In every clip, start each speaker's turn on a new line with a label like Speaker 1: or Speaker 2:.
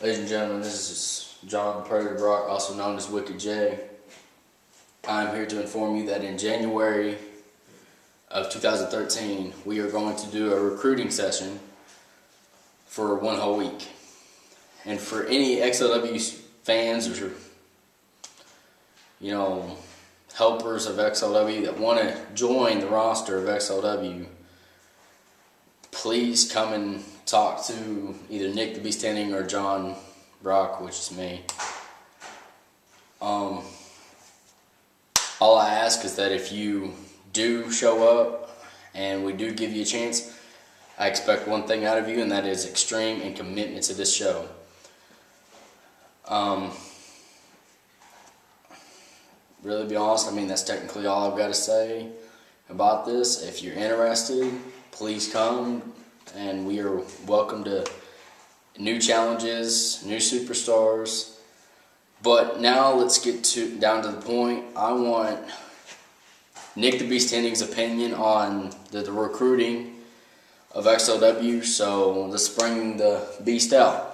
Speaker 1: Ladies and gentlemen, this is John the Predator Brock, also known as Wicked J. I'm here to inform you that in January of 2013, we are going to do a recruiting session for 1 whole week. And for any XLW fans or, helpers of XLW that want to join the roster of XLW, please come and talk to either Nick the Beast Tending or John Brock, which is me. All I ask is that if you do show up and we do give you a chance, I expect one thing out of you, and that is extreme and commitment to this show. Really be honest, that's technically all I've got to say about this. If you're interested, please come, and we are welcome to new challenges, new superstars. But now let's get down to the point. I want Nick the Beast Tending's opinion on the recruiting of XLW, so let's bring the beast out.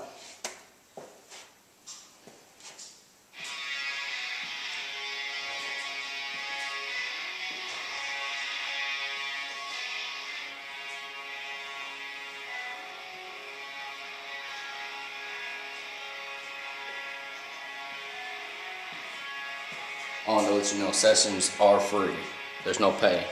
Speaker 1: I want to let you know sessions are free. There's no pay.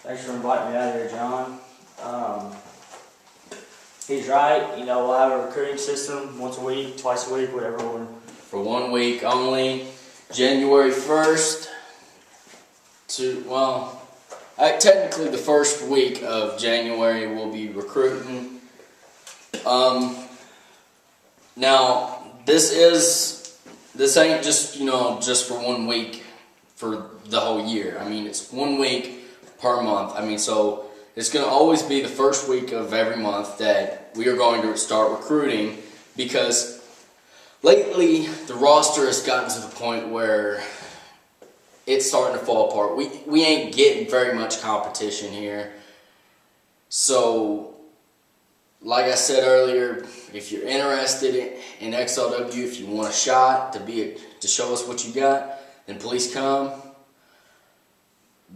Speaker 2: Thanks for inviting me out here, John. He's right. We'll have a recruiting system once a week, twice a week, whatever.
Speaker 1: For 1 week only, January 1st to, technically the first week of January we'll be recruiting. Now, this ain't just, just for 1 week for the whole year. It's 1 week per month. So it's going to always be the first week of every month that we are going to start recruiting, because lately the roster has gotten to the point where it's starting to fall apart. We ain't getting very much competition here. So, like I said earlier, if you're interested in XLW, if you want a shot to show us what you got, then please come.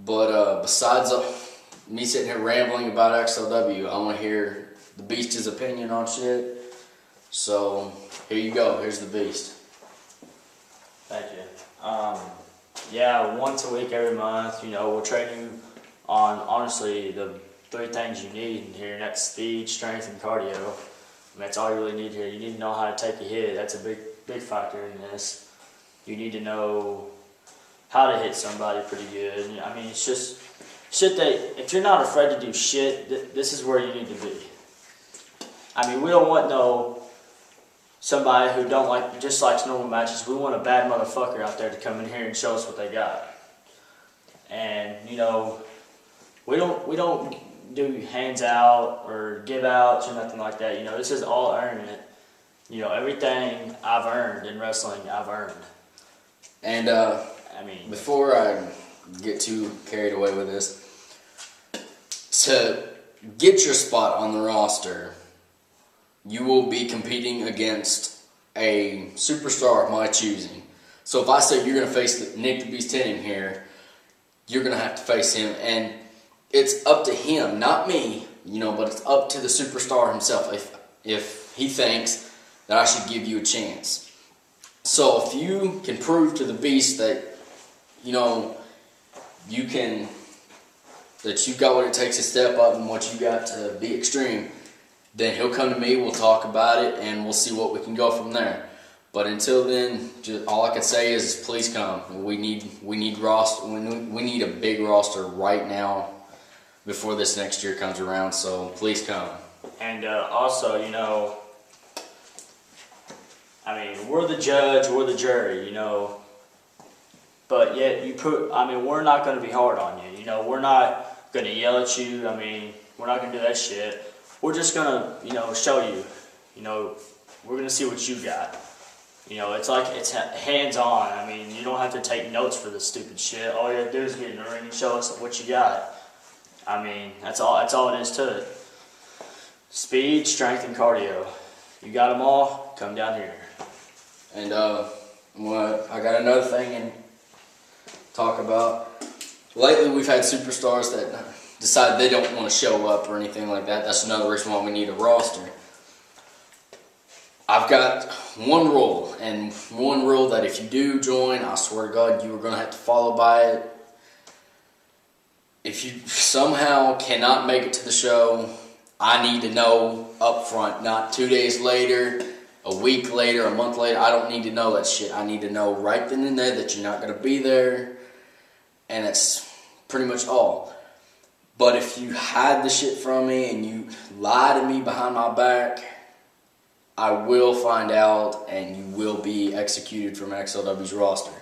Speaker 1: But besides me sitting here rambling about XLW, I want to hear the Beast's opinion on shit. So here you go. Here's the Beast.
Speaker 2: Thank you. Once a week every month. We'll train you on honestly the 3 things you need in here, and that's speed, strength, and cardio. That's all you really need here. You need to know how to take a hit. That's a big factor in this. You need to know how to hit somebody pretty good. It's just shit that if you're not afraid to do shit, this is where you need to be. We don't want somebody who just likes normal matches. We want a bad motherfucker out there to come in here and show us what they got. And we don't do hands out or give outs or nothing like that. This is all earning it. Everything I've earned in wrestling, I've earned.
Speaker 1: And before I get too carried away with this, to get your spot on the roster, you will be competing against a superstar of my choosing. So if I say you're going to face Nick the Beast Tending here, you're going to have to face him. And it's up to him, not me, but it's up to the superstar himself if he thinks that I should give you a chance. So if you can prove to the Beast that, that you got what it takes to step up and what you got to be extreme, then he'll come to me, we'll talk about it, and we'll see what we can go from there. But until then, all I can say is please come. We need a big roster right now before this next year comes around, so please come.
Speaker 2: And also, we're the judge, we're the jury, but yet we're not going to be hard on you. You know, we're not going to yell at you. I mean, we're not going to do that shit. We're just going to, you know, show you. You know, we're going to see what you got. You know, it's like, it's hands-on. I mean, you don't have to take notes for this stupid shit. All you have to do is get in the ring and show us what you got. I mean, that's all it is to it. Speed, strength, and cardio. You got them all, come down here.
Speaker 1: And I got another thing and talk about. Lately, we've had superstars that decide they don't want to show up or anything like that. That's another reason why we need a roster. I've got one rule, and one rule that if you do join, I swear to God, you are going to have to follow by it. If you somehow cannot make it to the show, I need to know up front, not 2 days later, a week later, a month later. I don't need to know that shit. I need to know right then and there that you're not going to be there, and that's pretty much all. But if you hide the shit from me and you lie to me behind my back, I will find out and you will be executed from XLW's roster.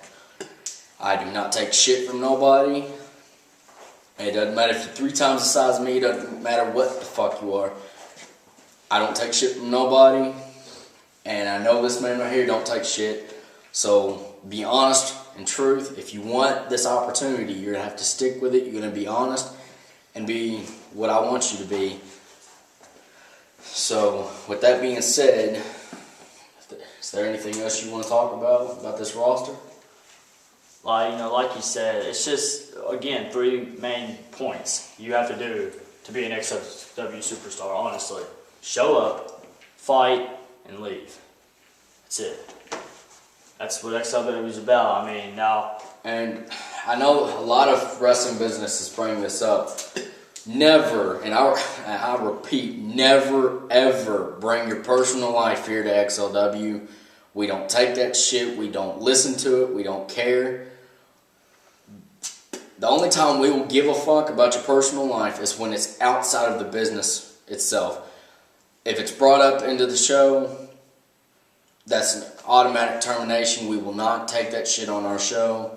Speaker 1: I do not take shit from nobody. It doesn't matter if you're 3 times the size of me. It doesn't matter what the fuck you are. I don't take shit from nobody. And I know this man right here don't take shit. So be honest and truth. If you want this opportunity, you're going to have to stick with it. You're going to be honest and be what I want you to be. So with that being said, is there anything else you want to talk about this roster?
Speaker 2: Like, you know, like you said, it's just, again, 3 main points you have to do to be an XLW superstar, honestly. Show up, fight, and leave. That's it. That's what XLW is about. I mean, now...
Speaker 1: And I know a lot of wrestling businesses bring this up. Never, and I repeat, never, ever bring your personal life here to XLW. We don't take that shit. We don't listen to it. We don't care. The only time we will give a fuck about your personal life is when it's outside of the business itself. If it's brought up into the show, that's an automatic termination. We will not take that shit on our show.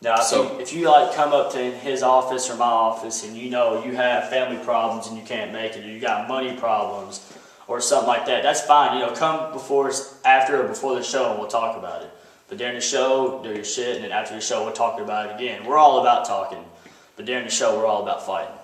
Speaker 2: Now, if you like come up to his office or my office and you know you have family problems and you can't make it, or you got money problems or something like that, that's fine. You know, come after or before the show and we'll talk about it. But during the show, do your shit, and then after the show, we'll talk about it again. We're all about talking, but during the show, we're all about fighting.